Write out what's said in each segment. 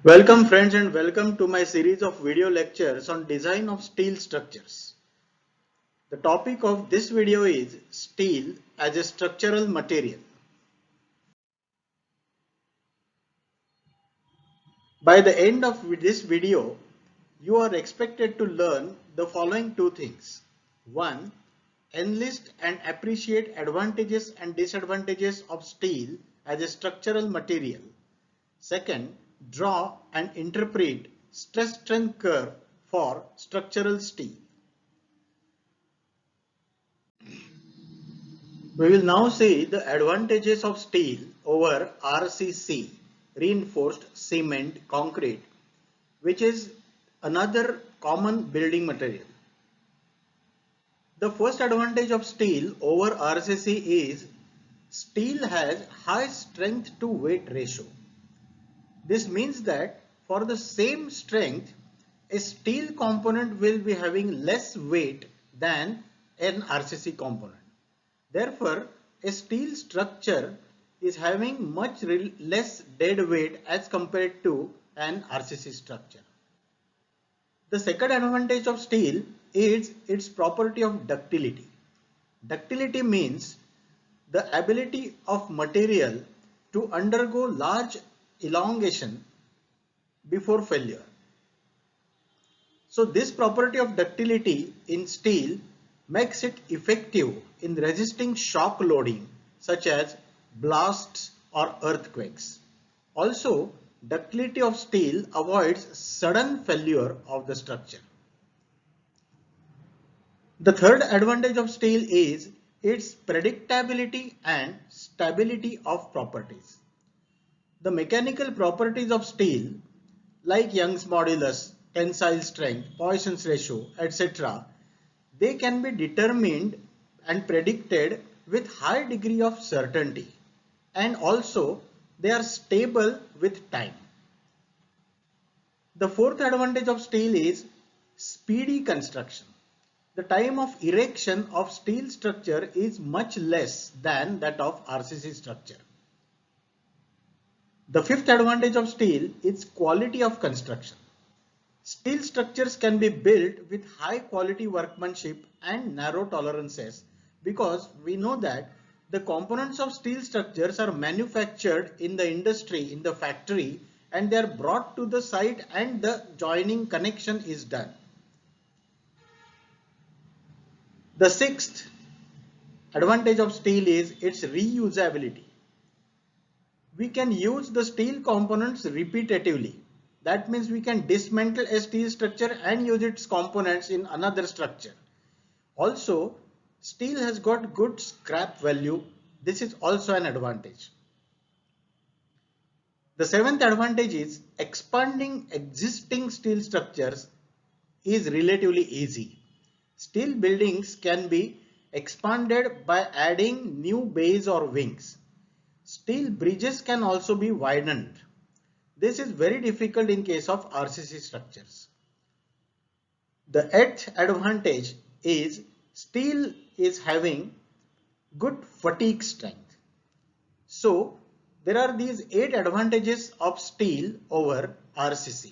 Welcome friends and welcome to my series of video lectures on design of steel structures. The topic of this video is steel as a structural material. By the end of this video, you are expected to learn the following two things. 1. Enlist and appreciate advantages and disadvantages of steel as a structural material. Second, draw and interpret stress strength curve for structural steel. We will now see the advantages of steel over RCC, reinforced cement concrete, which is another common building material. The first advantage of steel over RCC is steel has high strength to weight ratio. This means that for the same strength, a steel component will be having less weight than an RCC component. Therefore, a steel structure is having much less dead weight as compared to an RCC structure. The second advantage of steel is its property of ductility. Ductility means the ability of material to undergo large elongation before failure. So this property of ductility in steel makes it effective in resisting shock loading such as blasts or earthquakes. Also, ductility of steel avoids sudden failure of the structure. The third advantage of steel is its predictability and stability of properties. The mechanical properties of steel like Young's modulus, tensile strength, Poisson's ratio, etc. they can be determined and predicted with high degree of certainty, and also they are stable with time. The fourth advantage of steel is speedy construction. The time of erection of steel structure is much less than that of RCC structure. The fifth advantage of steel is quality of construction. Steel structures can be built with high quality workmanship and narrow tolerances because we know that the components of steel structures are manufactured in the industry, in the factory, and they are brought to the site and the joining connection is done. The sixth advantage of steel is its reusability. We can use the steel components repetitively. That means we can dismantle a steel structure and use its components in another structure. Also, steel has got good scrap value. This is also an advantage. The seventh advantage is expanding existing steel structures is relatively easy. Steel buildings can be expanded by adding new bays or wings. Steel bridges can also be widened. This is very difficult in case of RCC structures. The eighth advantage is steel is having good fatigue strength. So there are these 8 advantages of steel over RCC.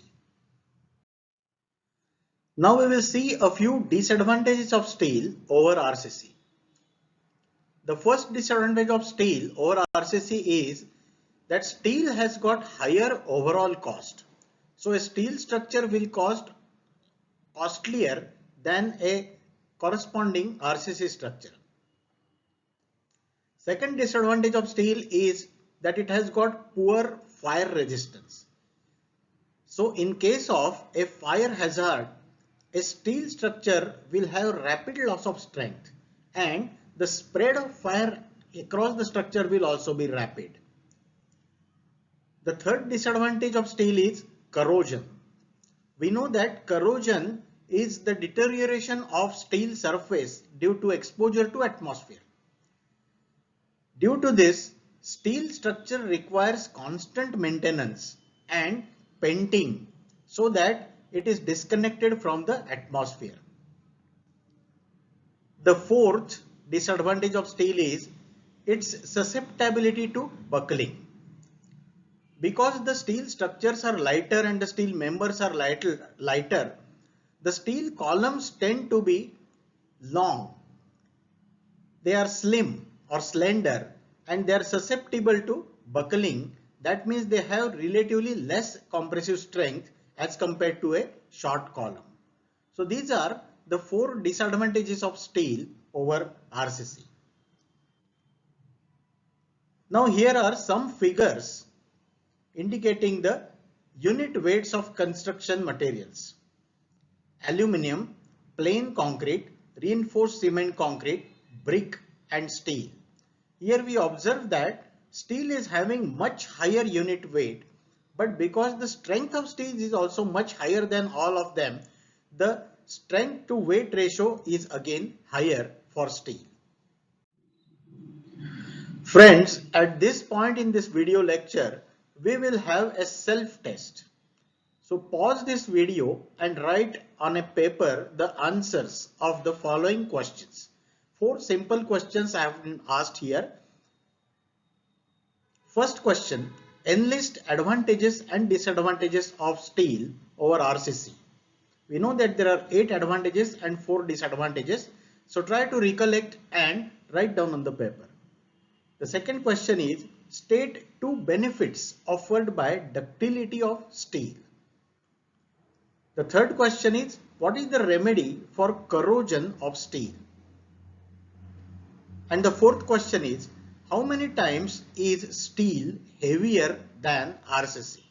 Now we will see a few disadvantages of steel over RCC. The first disadvantage of steel over RCC is that steel has got higher overall cost. So a steel structure will cost costlier than a corresponding RCC structure. Second disadvantage of steel is that it has got poor fire resistance. So in case of a fire hazard, a steel structure will have rapid loss of strength and the spread of fire across the structure will also be rapid. The third disadvantage of steel is corrosion. We know that corrosion is the deterioration of steel surface due to exposure to atmosphere. Due to this, steel structure requires constant maintenance and painting so that it is disconnected from the atmosphere. The fourth disadvantage of steel is its susceptibility to buckling. Because the steel structures are lighter and the steel members are lighter, the steel columns tend to be long. They are slim or slender and they are susceptible to buckling. That means they have relatively less compressive strength as compared to a short column. So these are the 4 disadvantages of steel over RCC. Now here are some figures indicating the unit weights of construction materials. Aluminium, plain concrete, reinforced cement concrete, brick and steel. Here we observe that steel is having much higher unit weight, but because the strength of steel is also much higher than all of them, the strength to weight ratio is again higher for steel. Friends, at this point in this video lecture, we will have a self-test. So pause this video and write on a paper the answers of the following questions. 4 simple questions I have been asked here. First question, enlist advantages and disadvantages of steel over RCC. We know that there are 8 advantages and 4 disadvantages. So try to recollect and write down on the paper. The second question is, state 2 benefits offered by ductility of steel. The third question is, what is the remedy for corrosion of steel? And the fourth question is, how many times is steel heavier than RCC?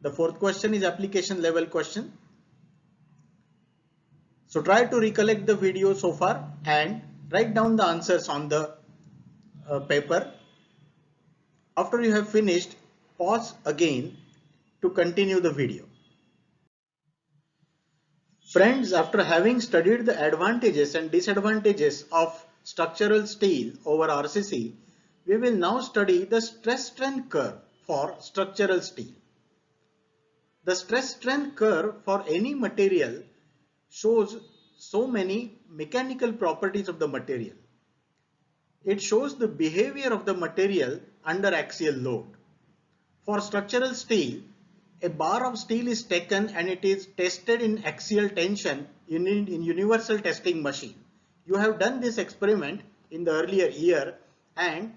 The fourth question is application level question. So try to recollect the video so far and write down the answers on the paper. After you have finished, pause again to continue the video. Friends, after having studied the advantages and disadvantages of structural steel over RCC, we will now study the stress-strain curve for structural steel. The stress-strain curve for any material shows so many mechanical properties of the material. It shows the behavior of the material under axial load. For structural steel, a bar of steel is taken and it is tested in axial tension in universal testing machine. You have done this experiment in the earlier year, and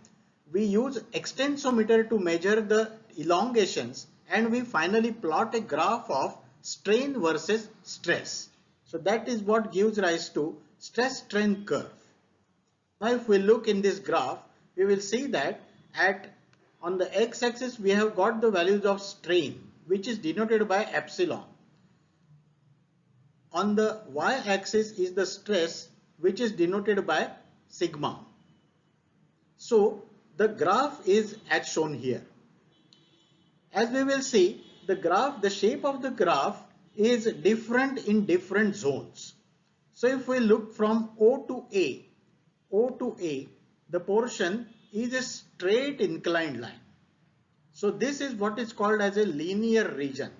we use extensometer to measure the elongations, and we finally plot a graph of strain versus stress. So that is what gives rise to stress-strain curve. Now if we look in this graph, we will see that on the x-axis we have got the values of strain, which is denoted by epsilon. On the y-axis is the stress, which is denoted by sigma. So the graph is as shown here. As we will see, the shape of the graph is different in different zones. So if we look from O to A, the portion is a straight inclined line. So this is what is called as a linear region.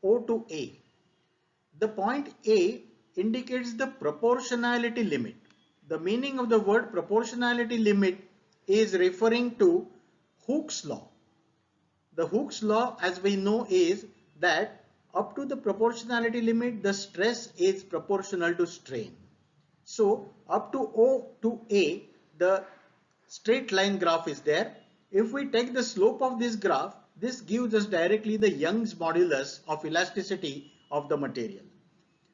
O to A. The point A indicates the proportionality limit. The meaning of the word proportionality limit is referring to Hooke's law. The Hooke's law, as we know, is that up to the proportionality limit, the stress is proportional to strain. So up to O to A, the straight line graph is there. If we take the slope of this graph, this gives us directly the Young's modulus of elasticity of the material.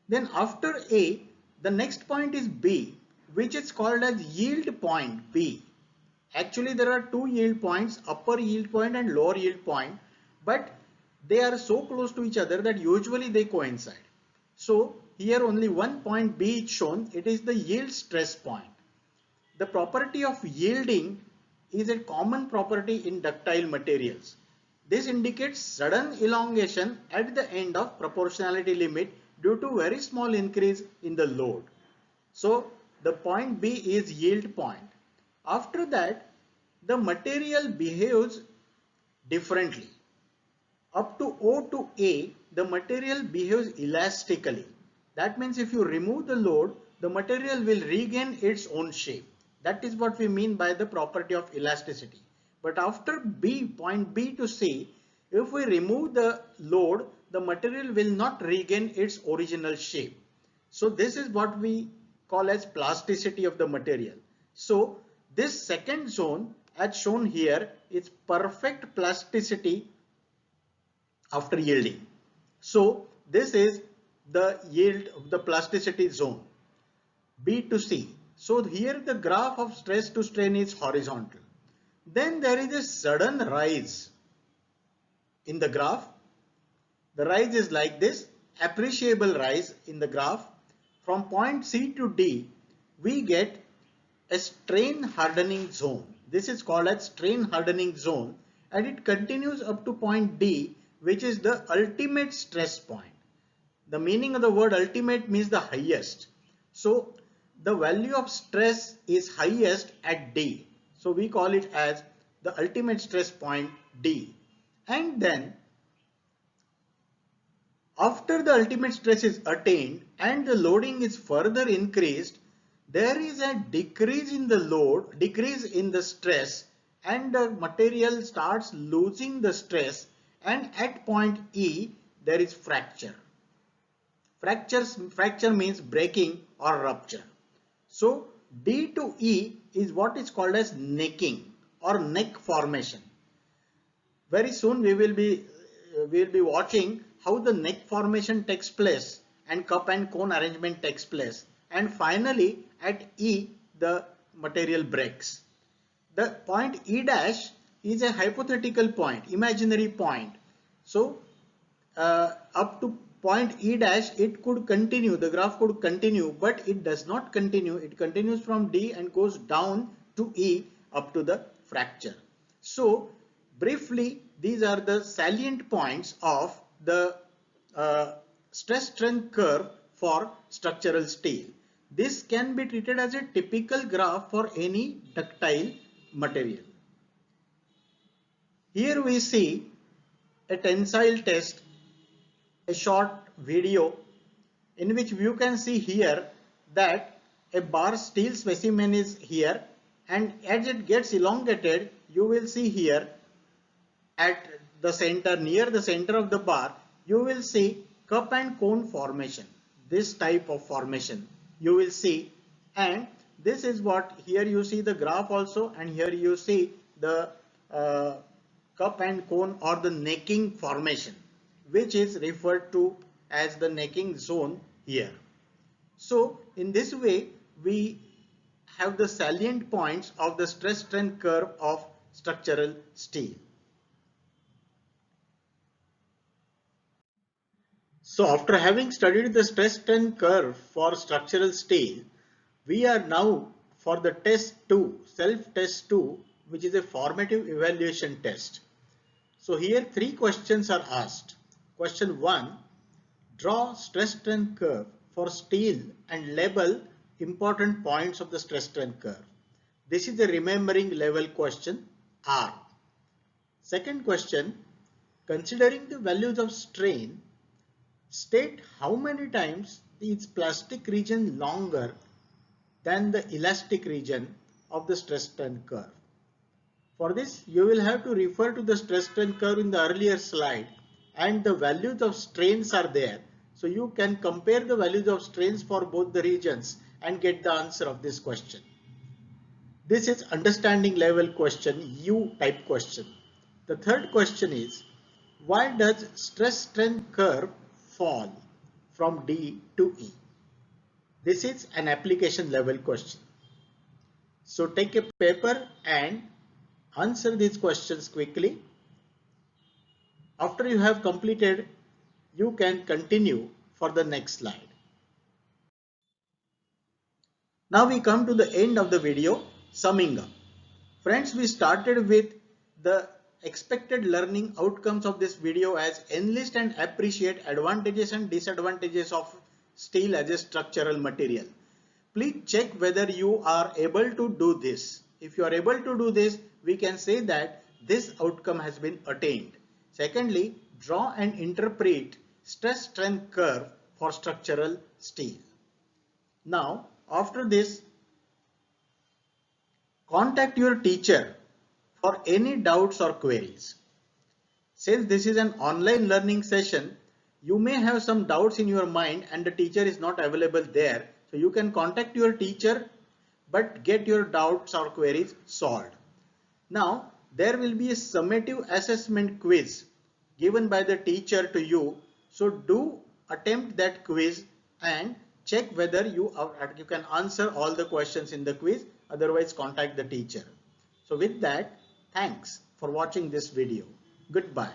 Then after A, the next point is B, which is called as yield point B. Actually, there are 2 yield points, upper yield point and lower yield point, but they are so close to each other that usually they coincide. So here only one point B is shown. It is the yield stress point. The property of yielding is a common property in ductile materials. This indicates sudden elongation at the end of proportionality limit due to very small increase in the load. So the point B is yield point. After that, the material behaves differently. Up to O to A, the material behaves elastically. That means if you remove the load, the material will regain its own shape. That is what we mean by the property of elasticity. But after point B to C, if we remove the load, the material will not regain its original shape. So this is what we call as plasticity of the material. So this second zone, as shown here, is perfect plasticity after yielding. So this is the yield of the plasticity zone, B to C. So here the graph of stress to strain is horizontal. Then there is a sudden rise in the graph. The rise is like this, appreciable rise in the graph. From point C to D, we get a strain hardening zone. This is called as strain hardening zone, and it continues up to point D, which is the ultimate stress point. The meaning of the word ultimate means the highest. So the value of stress is highest at D. So we call it as the ultimate stress point D. And then after the ultimate stress is attained and the loading is further increased, there is a decrease in the load, decrease in the stress, and the material starts losing the stress, and at point E there is fracture. Fracture means breaking or rupture. So D to E is what is called as necking or neck formation. Very soon we will be watching how the neck formation takes place and cup and cone arrangement takes place, and finally at E the material breaks. The point E dash is a hypothetical point, imaginary point. So up to point E dash it could continue, the graph could continue, but it does not continue. It continues from D and goes down to E up to the fracture. So briefly, these are the salient points of the stress strength curve for structural steel. This can be treated as a typical graph for any ductile material. Here we see a tensile test, a short video in which you can see here that a bar steel specimen is here, and as it gets elongated, you will see here at the center, near the center of the bar, you will see cup and cone formation. This type of formation you will see, and this is what here you see the graph also, and here you see the cup and cone or the necking formation, which is referred to as the necking zone here. So in this way we have the salient points of the stress strength curve of structural steel. So after having studied the stress strain curve for structural steel, we are now for the test 2, self-test 2, which is a formative evaluation test. So here 3 questions are asked. Question 1, draw stress strain curve for steel and label important points of the stress strain curve. This is a remembering level question R. Second question, considering the values of strain, state how many times is plastic region longer than the elastic region of the stress strain curve. For this, you will have to refer to the stress strain curve in the earlier slide, and the values of strains are there. So you can compare the values of strains for both the regions and get the answer of this question. This is understanding level question, U type question. The third question is, why does stress strain curve fall from D to E? This is an application level question. So take a paper and answer these questions quickly. After you have completed, you can continue for the next slide. Now we come to the end of the video, summing up. Friends, we started with the expected learning outcomes of this video as enlist and appreciate advantages and disadvantages of steel as a structural material. Please check whether you are able to do this. If you are able to do this, we can say that this outcome has been attained. Secondly, draw and interpret stress strength curve for structural steel. Now, after this, Contact your teacher for any doubts or queries. Since this is an online learning session, you may have some doubts in your mind and the teacher is not available there. So you can contact your teacher but get your doubts or queries solved. Now, there will be a summative assessment quiz given by the teacher to you. So do attempt that quiz and check whether you can answer all the questions in the quiz. Otherwise, contact the teacher. So with that, thanks for watching this video. Goodbye.